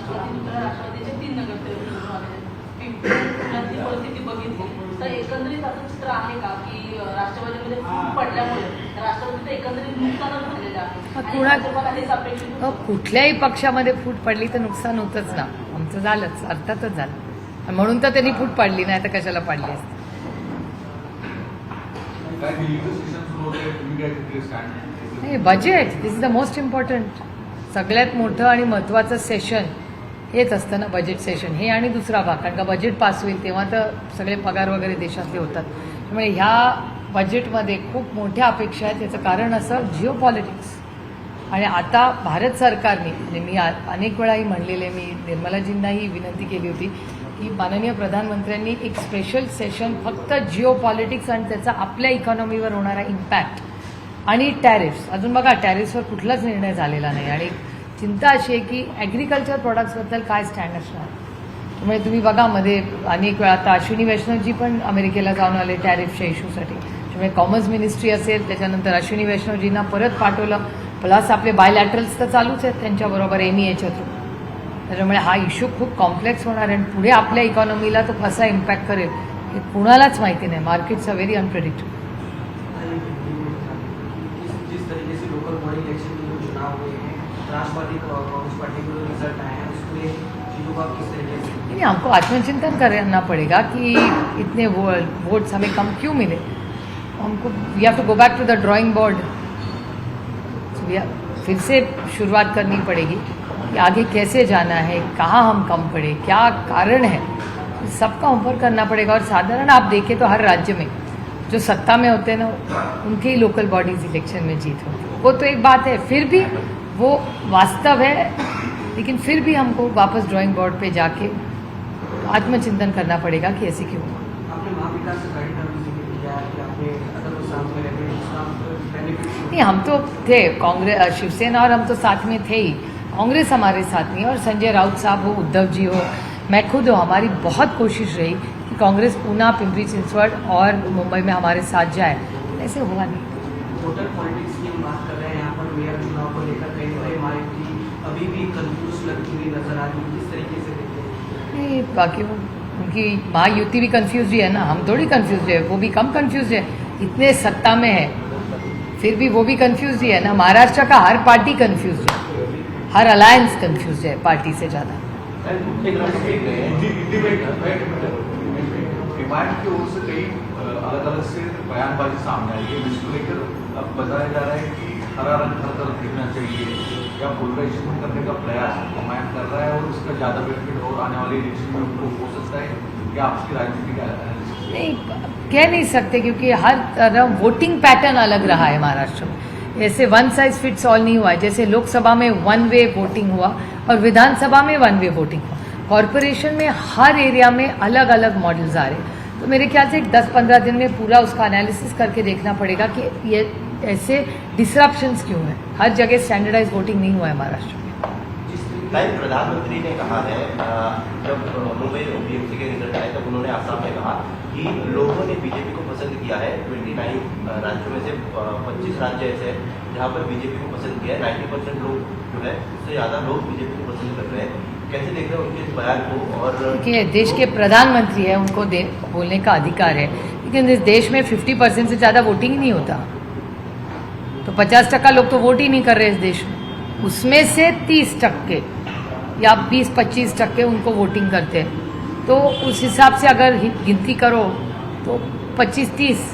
दुसऱ्या राष्ट्रवादीचे 3 नगरसेवक निवडून आलेले पिंपळातली परिस्थिती बघितली तर एकंदरीत असं चित्र आहे का की राष्ट्रवादीमध्ये फूट पडल्यामुळे राष्ट्रवादीचं एकंदरीत नुकसानच झालेलं आहे? कुठल्याही पक्षामध्ये फूट पडली तर नुकसान होतच ना. आमचं झालंच, अर्थातच झालं. म्हणून तर त्यांनी फूट पाडली नाही तर कशाला पाडली असते. नाही, budget this is the most important. सगळ्यात मोठं आणि महत्त्वाचं सेशन हेच असतं ना, बजेट सेशन हे. आणि दुसरा भाग, कारण का बजेट पास होईल तेव्हा तर सगळे पगार वगैरे देशातले होतात. त्यामुळे ह्या बजेटमध्ये खूप मोठ्या अपेक्षा आहेत. याचं कारण असं जिओ पॉलिटिक्स. आणि आता भारत सरकारने, म्हणजे मी अनेक वेळाही म्हणलेले, मी निर्मलाजींनाही विनंती केली होती की माननीय प्रधानमंत्र्यांनी एक स्पेशल सेशन फक्त जिओ पॉलिटिक्स आणि त्याचा आपल्या इकॉनॉमीवर होणारा इम्पॅक्ट आणि टॅरिफ्स. अजून बघा, टॅरिफ्सवर कुठलाच निर्णय झालेला नाही. आणि चिंता अशी आहे की ॲग्रिकल्चर प्रॉडक्ट्सबद्दल काय स्टँड असणार. त्यामुळे तुम्ही बघा, मध्ये अनेक वेळा आता अश्विनी वैष्णवजी पण अमेरिकेला जाऊन आले टॅरिफच्या इश्यूसाठी. त्यामुळे कॉमर्स मिनिस्ट्री असेल, त्याच्यानंतर अश्विनी वैष्णवजींना परत पाठवलं. प्लस आपले बायलॅटरल्स तर चालूच आहेत त्यांच्याबरोबर MEAच्या थ्रू. त्याच्यामुळे हा इश्यू खूप कॉम्प्लेक्स होणार आणि पुढे आपल्या इकॉनॉमीला तो कसा इम्पॅक्ट करेल हे कुणालाच माहिती नाही. Markets are very unpredictable. जिस तरीके से लोकल बॉडी इलेक्शन में जो चुनाव हुए हैं, राष्ट्रवादी कांग्रेस पार्टी को रिजल्ट आए हैं, उसमें चीज़ों का किस तरीके से? नहीं, हमको आत्मचिंतन करना पड़ेगा कि इतने वोट्स हमें कम क्यों मिले. हमको we have to go back to the drawing board. फिर से शुरुआत करनी पड़ेगी कि आगे कैसे जाना है, कहाँ हम कम पड़े, क्या कारण है, सबका होमवर्क करना पड़ेगा. और साधारण आप देखें तो हर राज्य में जो सत्ता में होते हैं ना, उनके ही लोकल बॉडीज इलेक्शन में जीत होती है. वो तो एक बात है, फिर भी वो वास्तव है. लेकिन फिर भी हमको वापस ड्राइंग बोर्ड पे जाके आत्मचिंतन करना पड़ेगा कि ऐसे क्यों. आपने महाविकास आघाड़ी का भी जिक्र किया कि आपने अगर वो साथ में रहते बेनिफिट. नहीं, हम तो थे कांग्रेस, शिवसेना और हम तो साथ में थे ही. कांग्रेस हमारे साथ नहीं. और संजय राउत साहब हो, उद्धव जी हो, मैं खुद हो, हमारी बहुत कोशिश रही कि कांग्रेस पूना, पिंपरी चिंचवड और मुंबई में हमारे साथ जाए. ऐसे हुआ नहीं. टोटल पॉलिटिक्स की हम बात कर रहे हैं. यहाँ पर मेयर चुनाव को लेकर कई तरह हमारी टीम अभी भी कंफ्यूज लगती हुई नजर आ रही है. किस तरीके से देखते हैं? नहीं, बाकी उनकी महायुति भी कंफ्यूज ही है ना. हम थोड़ी कंफ्यूज है, वो भी कम कंफ्यूज है. इतने सत्ता में है फिर भी वो भी कंफ्यूज ही है ना. महाराष्ट्र का हर पार्टी कंफ्यूज है, हर अलायंस कंफ्यूज है पार्टी से ज़्यादा. डिमांड की ओर से कई अलग अलग से बयानबाजी सामने आई है, जिसको लेकर अब बताया जा रहा है कि हरा रंग हर तरफ दिखना चाहिए या पोलराइजेशन करने का प्रयास कमांड कर रहा है और इसका ज़्यादा बेनिफिट और आने वाले इलेक्शन में उनको हो सकता है. क्या आपकी राजनीति का नहीं, कह नहीं सकते क्योंकि हर तरह वोटिंग पैटर्न अलग रहा है महाराष्ट्र में. ऐसे वन साइज फिट्स ऑल नहीं हुआ है. जैसे लोकसभा में 1 वे वोटिंग हुआ और विधानसभा में 1 वे वोटिंग हुआ. कॉरपोरेशन में हर एरिया में अलग अलग मॉडल्स आ रहे हैं. तो मेरे ख्याल से 10-15 दिन में पूरा उसका एनालिसिस करके देखना पड़ेगा कि ये ऐसे डिसरप्शंस क्यों हैं. हर जगह स्टैंडर्डाइज वोटिंग नहीं हुआ है महाराष्ट्र में. प्रधानमंत्री ने कहा है, जब मुंबई OPMC के रिजल्ट आए तब उन्होंने आसाम में कहा कि लोगों ने बीजेपी को पसंद किया है. 29 राज्यों में से 25 राज्य ऐसे हैं जहां पर बीजेपी को पसंद किया है. 90% लोग जो है उससे ज़्यादा लोग बीजेपी को पसंद कर रहे हैं. कैसे देख रहे हैं उनके इस बयान को? और देखिए, देश के प्रधानमंत्री है, उनको बोलने का अधिकार है. लेकिन इस देश में 50% से ज़्यादा वोटिंग ही नहीं होता. तो 50% लोग तो वोट ही नहीं कर रहे इस देश में. उसमें से 30% या 20-25% उनको वोटिंग करते हैं. तो उस हिसाब से अगर गिनती करो तो 25-30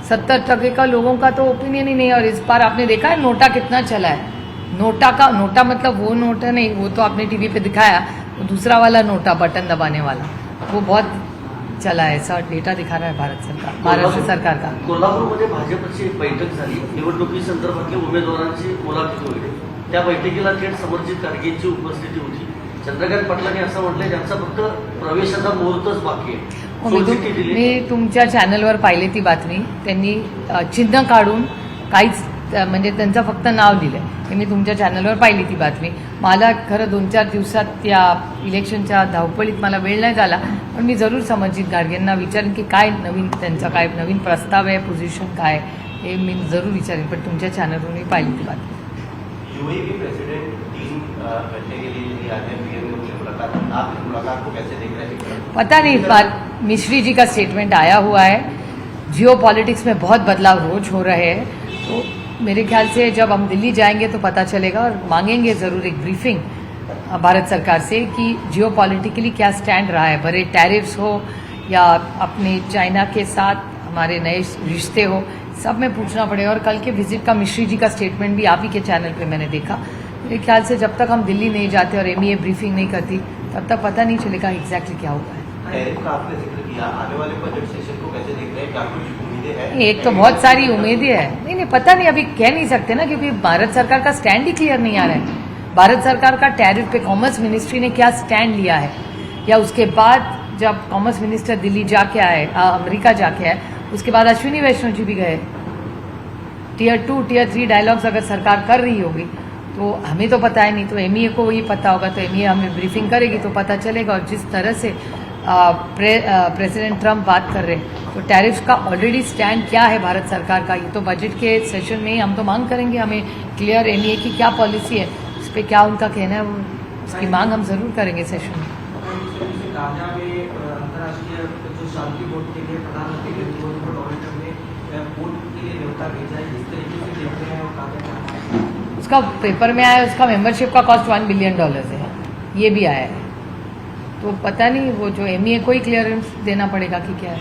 70% का लोगों का तो ओपिनियन ही नहीं है. और इस बार आपने देखा है नोटा कितना चला है. नोटा मतलब वो नोटा नहीं, वो तो आपने टीवी पे दिखाया. वो दूसरा वाला नोटा, बटन दबाने वाला, वो बहुत चला है. ऐसा डेटा दिखा रहा है भारत सरकार, महाराष्ट्र सरकार का. कोल्हापूरमध्ये भाजपची एक बैठक झाली. निवडणुकीसंदर्भातल्या उमेदवारांची मुलाखत होईल. त्या बैठकीला थेट समर्जित गाडगेंची उपस्थिती होती. चंद्रकांत पाटलांनी असं म्हटलंय ज्यांचा फक्त प्रवेशाचा मुहूर्तच बाकी आहे. मी तुमच्या चॅनलवर पाहिली ती बातमी. त्यांनी चिन्ह काढून काहीच, म्हणजे त्यांचं फक्त नाव दिलं. हे मी तुमच्या चॅनलवर पाहिली ती बातमी. मला खरं 2-4 दिवसात त्या इलेक्शनच्या धावपळीत मला वेळ नाही झाला. पण मी जरूर समर्जित गाडगेंना विचारेन की काय नवीन, त्यांचा काय नवीन प्रस्ताव आहे, पोझिशन काय, हे मी जरूर विचारेन. पण तुमच्या चॅनलवर मी पाहिली ती बातमी. UAE प्रेसिडेंट 3 घंटे के लिए नहीं आते हैं पीएम से मुलाकात, आप इस मुलाकात को कैसे देख रहे हैं? पता नहीं, इस बार मिश्री जी का स्टेटमेंट आया हुआ है, जियो पॉलिटिक्स में बहुत बदलाव रोज हो रहे हैं, तो मेरे ख्याल से जब हम दिल्ली जाएंगे तो पता चलेगा और मांगेंगे ज़रूर एक ब्रीफिंग भारत सरकार से कि जियो पॉलिटिकली क्या स्टैंड रहा है, भले टैरिफ्स हो या अपने चाइना के साथ हमारे नए रिश्ते हो, सब में पूछना पड़ेगा। और कल के विजिट का मिश्री जी का स्टेटमेंट भी आप ही के चैनल पे मैंने देखा। मेरे ख्याल से जब तक हम दिल्ली नहीं जाते और एमईए ब्रीफिंग नहीं करती तब तक पता नहीं चलेगा एग्जैक्टली क्या हुआ है। टैरिफ का आपने जिक्र किया, आने वाले बजट सेशन को कैसे देख रहे हैं, क्या कुछ उम्मीदें हैं? एक तो बहुत सारी उम्मीदें हैं, नहीं पता नहीं, अभी कह नहीं सकते ना, क्योंकि भारत सरकार का स्टैंड ही क्लियर नहीं आ रहा है। भारत सरकार का टैरिफ पे कॉमर्स मिनिस्ट्री ने क्या स्टैंड लिया है, या उसके बाद जब कॉमर्स मिनिस्टर दिल्ली जाके आए, अमेरिका जाके आए, उसके बाद अश्विनी वैष्णव जी भी गए। टीयर 2 टीयर 3 डायलॉग्स अगर सरकार कर रही होगी तो हमें तो पता है नहीं, तो एमईए को वही पता होगा, तो एमईए हमें ब्रीफिंग करेगी तो पता चलेगा। और जिस तरह से प्रेसिडेंट ट्रंप बात कर रहे हैं, तो टैरिफ्स का ऑलरेडी स्टैंड क्या है भारत सरकार का, ये तो बजट के सेशन में ही हम तो मांग करेंगे, हमें क्लियर एमईए की क्या पॉलिसी है, इस पर क्या उनका कहना है, उसकी मांग हम जरूर करेंगे सेशन में। गाजा में अंतर्राष्ट्रीय जो शांति बोर्ड के लिए प्रधानमंत्री नरेंद्र मोदी को डोनाल्ड ट्रंप ने बोर्ड के लिए न्योता भेजा है, जिस तरीके से देख रहे हैं और गाजा उसका पेपर में आया, उसका मेंबरशिप का कॉस्ट $1 बिलियन है, ये भी आया है। तो पता नहीं, वो जो एमईए को ही क्लियरेंस देना पड़ेगा कि क्या है।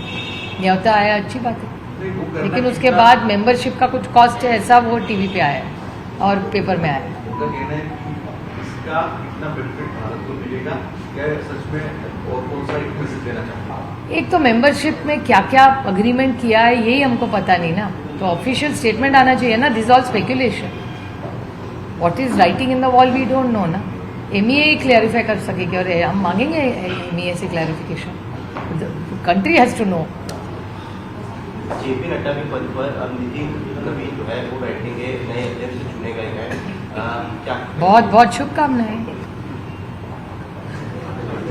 न्योता आया, अच्छी बात है, लेकिन उसके बाद मेंबरशिप का कुछ कॉस्ट है ऐसा, वो टीवी पे आया है और पेपर में आया है। उनका कहना है कि इसका कितना बेनिफिट भारत को मिलेगा, क्या सच में, और कौन सा एक मैसेज देना चाहता है? एक तो मेंबरशिप में क्या क्या अग्रीमेंट किया है यही हमको पता नहीं ना, तो ऑफिशियल स्टेटमेंट आना चाहिए ना। This all speculation, what is writing in the wall we don't know ना। एमईए ही क्लैरिफाई कर सकेगी और हम मांगेंगे एमईए से clarification. Country has to know. JP Nadda के पद पर अब नितिन नवीन जो है वो बैठेंगे, नए अध्यक्ष चुने गए हैं, क्या बहुत बहुत शुभकामनाएं।